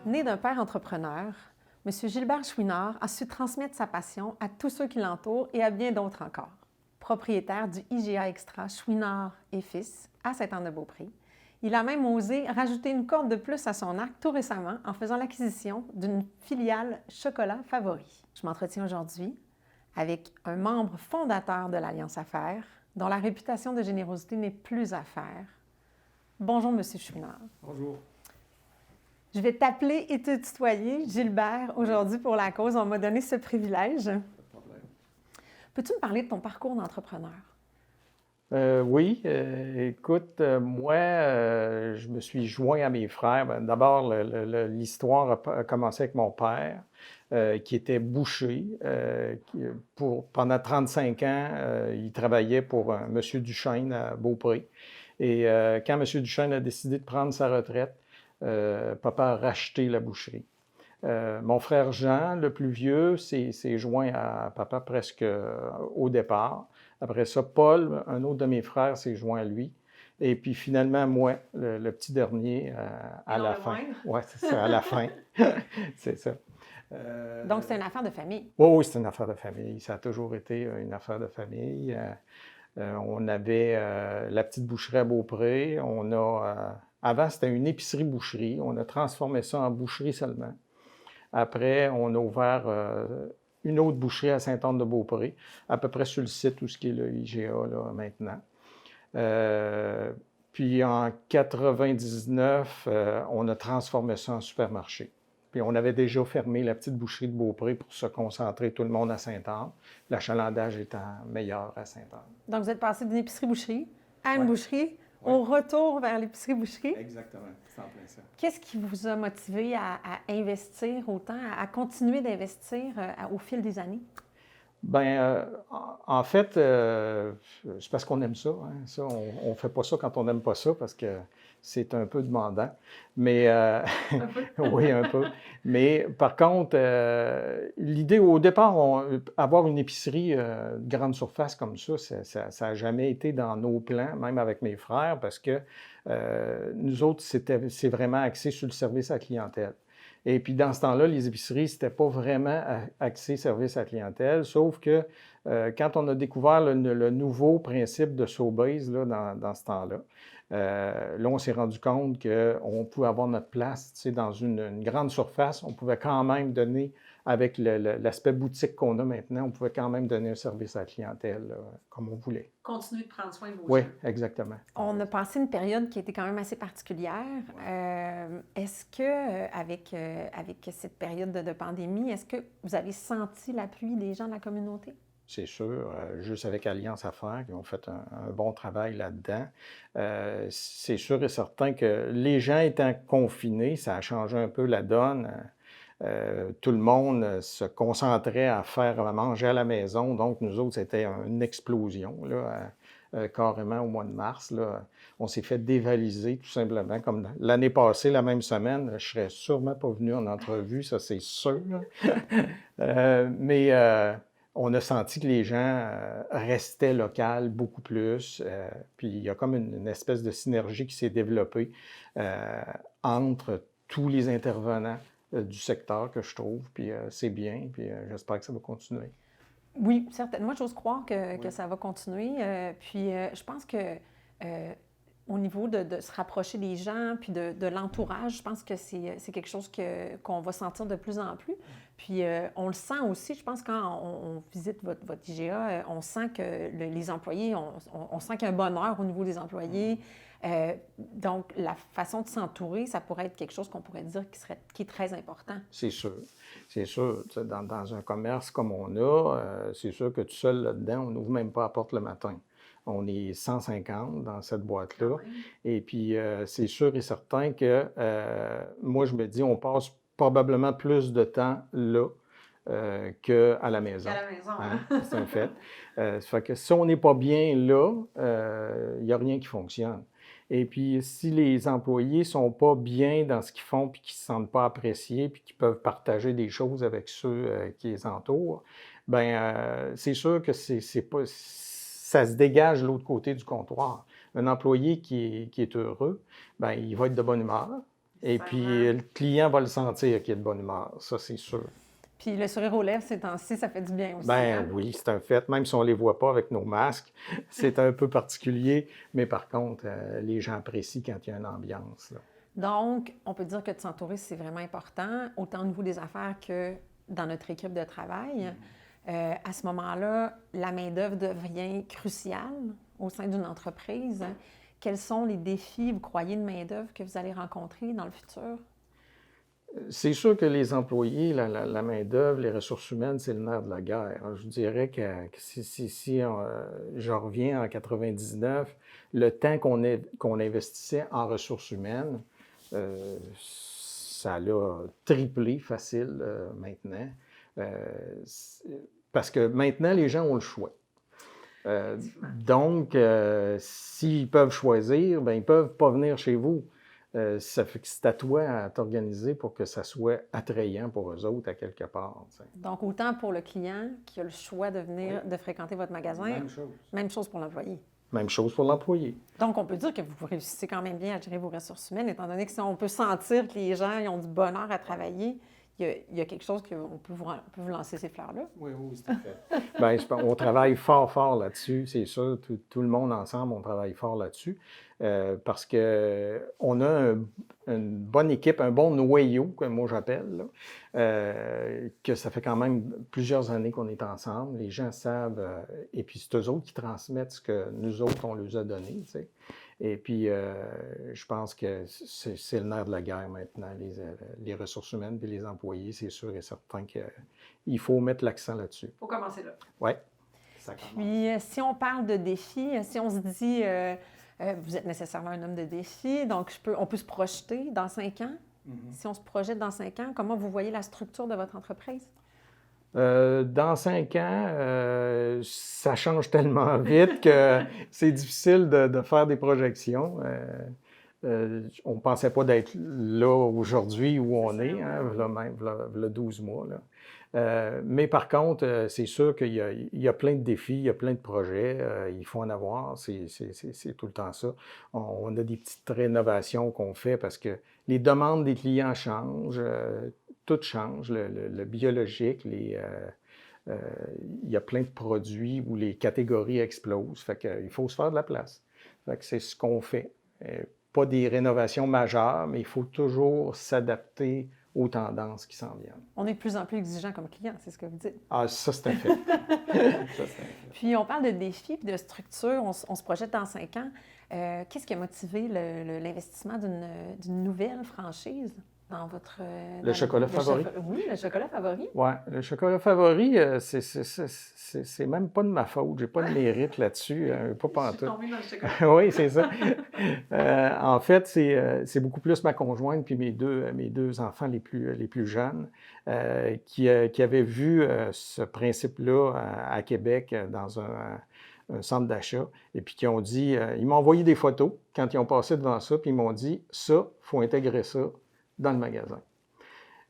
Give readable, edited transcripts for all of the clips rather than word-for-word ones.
Né d'un père entrepreneur, M. Gilbert Chouinard a su transmettre sa passion à tous ceux qui l'entourent et à bien d'autres encore. Propriétaire du IGA Extra Chouinard et Fils à Saint-Anne-de-Beaupré, il a même osé rajouter une corde de plus à son arc tout récemment en faisant l'acquisition d'une filiale chocolat favori. Je m'entretiens aujourd'hui avec un membre fondateur de l'Alliance Affaires, dont la réputation de générosité n'est plus à faire. Bonjour, M. Chouinard. Bonjour. Je vais t'appeler et te tutoyer, Gilbert, aujourd'hui pour la cause. On m'a donné ce privilège. Pas de problème. Peux-tu me parler de ton parcours d'entrepreneur? Oui, écoute, moi, je me suis joint à mes frères. D'abord, l'histoire a commencé avec mon père, qui était boucher. Pendant 35 ans, il travaillait pour M. Duchesne à Beaupré. Et quand M. Duchesne a décidé de prendre sa retraite, papa a racheté la boucherie. Mon frère Jean, le plus vieux, s'est joint à papa presque au départ. Après ça, Paul, un autre de mes frères, s'est joint à lui. Et puis finalement, moi, le petit dernier, à la fin. Oui, c'est ça, à la fin. C'est ça. Donc, c'est une affaire de famille. Oui, c'est une affaire de famille. Ça a toujours été une affaire de famille. On avait la petite boucherie à Beaupré. Avant, c'était une épicerie-boucherie. On a transformé ça en boucherie seulement. Après, on a ouvert une autre boucherie à Saint-Anne-de-Beaupré, à peu près sur le site où ce qui est le IGA là, maintenant. Puis en 99, on a transformé ça en supermarché. Puis on avait déjà fermé la petite boucherie de Beaupré pour se concentrer tout le monde à Sainte-Anne, l'achalandage étant meilleur à Sainte-Anne. Donc, vous êtes passé d'une épicerie-boucherie à une Ouais. boucherie, Ouais. au retour vers l'épicerie-boucherie. Exactement, c'est en plein ça. Qu'est-ce qui vous a motivé à investir autant, à continuer d'investir au fil des années? Bien, en fait, c'est parce qu'on aime ça. Hein. Ça, on ne fait pas ça quand on n'aime pas ça parce que c'est un peu demandant. Mais oui, un peu. Mais par contre, l'idée au départ, avoir une épicerie de grande surface comme ça n'a jamais été dans nos plans, même avec mes frères, parce que nous autres, c'est vraiment axé sur le service à la clientèle. Et puis, dans ce temps-là, les épiceries, c'était pas vraiment axé service à la clientèle, sauf que quand on a découvert le nouveau principe de Sobeys là, dans ce temps-là, là, on s'est rendu compte qu'on pouvait avoir notre place dans une grande surface. On pouvait quand même donner, avec l'aspect boutique qu'on a maintenant, on pouvait quand même donner un service à la clientèle comme on voulait. Continuer de prendre soin de vos Oui, gens. exactement. On a passé une période qui était quand même assez particulière. Est-ce que, avec cette période de pandémie, est-ce que vous avez senti l'appui des gens de la communauté? C'est sûr, juste avec Alliance Affaires, qui ont fait un bon travail là-dedans. C'est sûr et certain que les gens étant confinés, ça a changé un peu la donne. Tout le monde se concentrait à manger à la maison. Donc, nous autres, c'était une explosion, là, carrément au mois de mars. Là. On s'est fait dévaliser, tout simplement. Comme l'année passée, la même semaine, je ne serais sûrement pas venu en entrevue, ça c'est sûr. Mais on a senti que les gens restaient locaux beaucoup plus. Puis il y a comme une espèce de synergie qui s'est développée entre tous les intervenants du secteur que je trouve, puis c'est bien, puis j'espère que ça va continuer. Oui, certainement. Moi, j'ose croire que Oui. ça va continuer. Puis je pense que au niveau de se rapprocher des gens, puis de l'entourage, je pense que c'est quelque chose qu'on va sentir de plus en plus. Puis on le sent aussi, je pense, quand on visite votre IGA, on sent que les employés, on sent qu'il y a un bonheur au niveau des employés. Donc, la façon de s'entourer, ça pourrait être quelque chose qu'on pourrait dire qui est très important. C'est sûr. C'est sûr. Tu sais, dans un commerce comme on a, c'est sûr que tout seul là-dedans, on n'ouvre même pas la porte le matin. On est 150 dans cette boîte-là. Et puis, c'est sûr et certain que moi, je me dis, on passe probablement plus de temps là qu'à la maison. Qu'à la maison. Hein? C'est un fait. Ça fait que si on n'est pas bien là, il n'y a rien qui fonctionne. Et puis, si les employés ne sont pas bien dans ce qu'ils font, puis qu'ils ne se sentent pas appréciés, puis qu'ils peuvent partager des choses avec ceux qui les entourent, bien, c'est sûr que c'est pas, ça se dégage de l'autre côté du comptoir. Un employé qui est heureux, bien, il va être de bonne humeur. Et puis, le client va le sentir qu'il est de bonne humeur, ça, c'est sûr. Puis le sourire aux lèvres, ces temps-ci, ça fait du bien aussi. Ben oui, c'est un fait. Même si on ne les voit pas avec nos masques, c'est un peu particulier. Mais par contre, les gens apprécient quand il y a une ambiance, là. Donc, on peut dire que de s'entourer, c'est vraiment important, autant au niveau des affaires que dans notre équipe de travail. À ce moment-là, la main-d'œuvre devient cruciale au sein d'une entreprise. Quels sont les défis, vous croyez, de main-d'œuvre que vous allez rencontrer dans le futur? C'est sûr que les employés, la main-d'œuvre, les ressources humaines, c'est le nerf de la guerre. Je dirais que si je reviens en 99, le temps qu'on investissait en ressources humaines, ça l'a triplé facile maintenant. Parce que maintenant, les gens ont le choix. Donc, s'ils peuvent choisir, ben, ils ne peuvent pas venir chez vous. Ça fait que c'est à toi à t'organiser pour que ça soit attrayant pour eux autres à quelque part. T'sais. Donc, autant pour le client qui a le choix de venir, de fréquenter votre magasin, même chose pour l'employé. Même chose pour l'employé. Donc, on peut dire que vous réussissez quand même bien à gérer vos ressources humaines, étant donné que si on peut sentir que les gens ils ont du bonheur à travailler, il y a quelque chose qu'on peut vous lancer ces fleurs-là. Oui, tout à fait. Bien, on travaille fort, fort là-dessus, c'est sûr. Tout le monde ensemble, on travaille fort là-dessus. Parce qu'on a une bonne équipe, un bon noyau, que moi j'appelle, que ça fait quand même plusieurs années qu'on est ensemble. Les gens savent, et puis c'est eux autres qui transmettent ce que nous autres, on leur a donné. Tu sais. Et puis, je pense que c'est le nerf de la guerre maintenant, les ressources humaines et les employés, c'est sûr et certain qu'il faut mettre l'accent là-dessus. Il faut commencer là. Oui. Puis, si on parle de défis, si on se dit, vous êtes nécessairement un homme de défis, donc on peut se projeter dans 5 ans. Si on se projette dans 5 ans, comment vous voyez la structure de votre entreprise? Dans 5 ans, ça change tellement vite que c'est difficile de faire des projections. On ne pensait pas d'être là aujourd'hui où on est, hein, là 12 mois. Là. Mais par contre, c'est sûr qu'il y a plein de défis, il y a plein de projets, il faut en avoir, c'est tout le temps ça. On a des petites rénovations qu'on fait parce que les demandes des clients changent, tout change, le biologique, il y a plein de produits où les catégories explosent, fait qu'il faut se faire de la place. Fait que c'est ce qu'on fait. Pas des rénovations majeures, mais il faut toujours s'adapter aux tendances qui s'en viennent. On est de plus en plus exigeant comme client, c'est ce que vous dites. Ah, ça, c'est un fait. Puis, on parle de défis et de structure. On se projette dans 5 ans. Qu'est-ce qui a motivé l'investissement d'une nouvelle franchise dans votre... Le chocolat favori? Oui, le chocolat favori. Oui, le chocolat favori, c'est même pas de ma faute. J'ai pas de mérite là-dessus. Pas pantoute. Je suis tombée dans le chocolat. Oui, c'est ça. En fait, c'est beaucoup plus ma conjointe puis mes deux enfants les plus jeunes qui avaient vu ce principe-là à Québec dans un centre d'achat et puis qui ont dit, ils m'ont envoyé des photos quand ils ont passé devant ça puis ils m'ont dit, ça, il faut intégrer ça dans le magasin.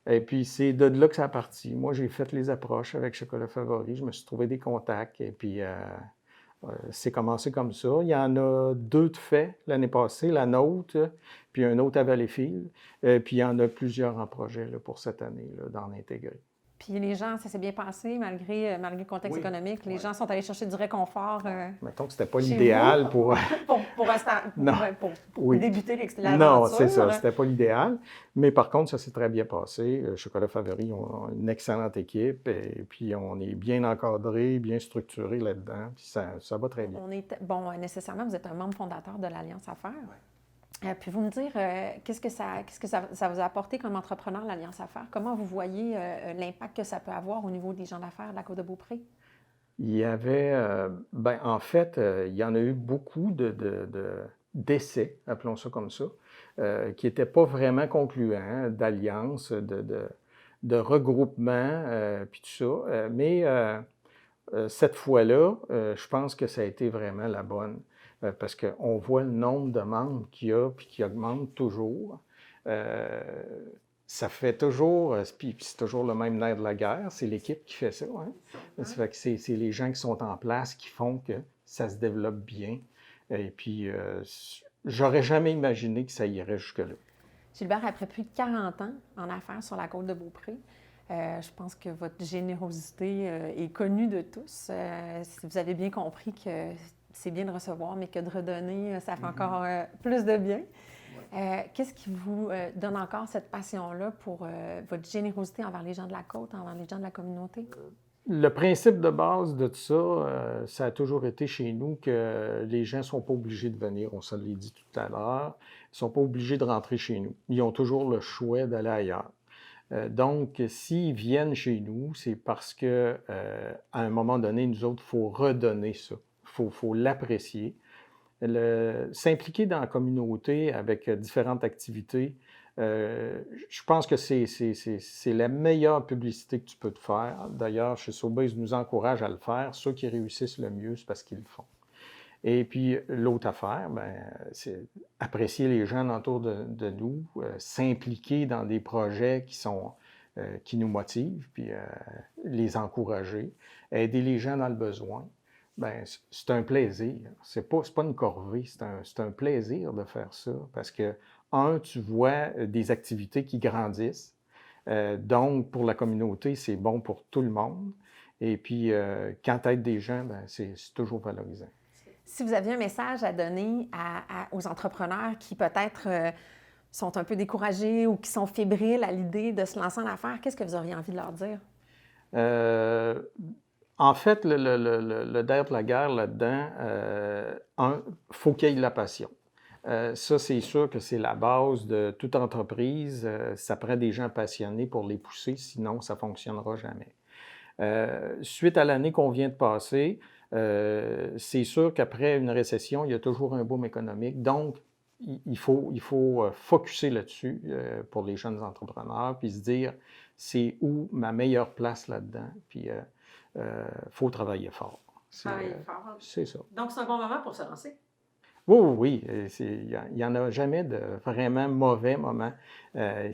Et puis, c'est de là que ça a parti. Moi, j'ai fait les approches avec Chocolat Favori. Je me suis trouvé des contacts et puis c'est commencé comme ça. Il y en a 2 de fait l'année passée, la nôtre, puis un autre à Valleyfield. Puis il y en a plusieurs en projet là, pour cette année, là, d'en intégrer. Puis les gens, ça s'est bien passé malgré le contexte économique. Les gens sont allés chercher du réconfort. Mettons que c'était pas l'idéal pour... pour débuter l'aventure. Non, c'est ça. C'était pas l'idéal. Mais par contre, ça s'est très bien passé. Chocolat Favori, on a une excellente équipe. Et puis, on est bien encadré, bien structuré là-dedans. Puis ça va très bien. Nécessairement, vous êtes un membre fondateur de l'Alliance Affaires. Puis-vous me dire, qu'est-ce que ça vous a apporté comme entrepreneur, l'Alliance Affaires? Comment vous voyez l'impact que ça peut avoir au niveau des gens d'affaires de la Côte-de-Beaupré? Il y avait, en fait, il y en a eu beaucoup d'essais, appelons ça comme ça, qui n'étaient pas vraiment concluants, d'alliances, de regroupements, puis tout ça. Mais cette fois-là, je pense que ça a été vraiment la bonne. Parce qu'on voit le nombre de membres qu'il y a, puis qui augmente toujours. Ça fait toujours, puis c'est toujours le même nerf de la guerre, c'est l'équipe qui fait ça. Hein? Ça fait que c'est les gens qui sont en place qui font que ça se développe bien. Et puis, j'aurais jamais imaginé que ça irait jusque-là. Gilbert, après plus de 40 ans en affaires sur la côte de Beaupré, je pense que votre générosité est connue de tous. Vous avez bien compris que c'est bien de recevoir, mais que de redonner, ça fait encore plus de bien. Qu'est-ce qui vous donne encore cette passion-là pour votre générosité envers les gens de la côte, envers les gens de la communauté? Le principe de base de tout ça, ça a toujours été chez nous que les gens ne sont pas obligés de venir, on se l'a dit tout à l'heure, ils ne sont pas obligés de rentrer chez nous. Ils ont toujours le choix d'aller ailleurs. Donc, s'ils viennent chez nous, c'est parce que à un moment donné, nous autres, il faut redonner ça. Il faut l'apprécier. S'impliquer dans la communauté avec différentes activités, je pense que c'est la meilleure publicité que tu peux te faire. D'ailleurs, chez Sobeys, nous encourage à le faire. Ceux qui réussissent le mieux, c'est parce qu'ils le font. Et puis, l'autre affaire, c'est apprécier les gens autour de nous, s'impliquer dans des projets qui nous motivent, puis les encourager, aider les gens dans le besoin. C'est un plaisir. C'est pas une corvée, c'est un plaisir de faire ça parce que, tu vois des activités qui grandissent. Donc, pour la communauté, c'est bon pour tout le monde. Et puis, quand tu aides des gens, c'est toujours valorisant. Si vous aviez un message à donner aux entrepreneurs qui peut-être sont un peu découragés ou qui sont fébriles à l'idée de se lancer en affaires, qu'est-ce que vous auriez envie de leur dire? En fait, le nerf de la guerre là-dedans, faut qu'il y ait de la passion. Ça, c'est sûr que c'est la base de toute entreprise. Ça prend des gens passionnés pour les pousser, sinon ça ne fonctionnera jamais. Suite à l'année qu'on vient de passer, c'est sûr qu'après une récession, il y a toujours un boom économique. Donc, il faut focusser là-dessus pour les jeunes entrepreneurs, puis se dire, c'est où ma meilleure place là-dedans, puis faut travailler fort. Travailler fort. C'est ça. Donc, c'est un bon moment pour se lancer. Oui. Il n'y en a jamais de vraiment mauvais moments.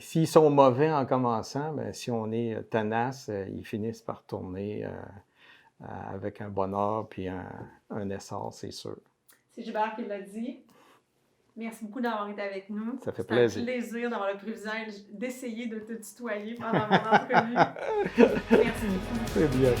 S'ils sont mauvais en commençant, si on est tenace, ils finissent par tourner avec un bonheur puis un essor, c'est sûr. C'est Gilbert qui l'a dit. Merci beaucoup d'avoir été avec nous. Ça fait plaisir. C'est un plaisir d'avoir le privilège d'essayer de te tutoyer pendant mon entrevue. Merci beaucoup. C'est bien.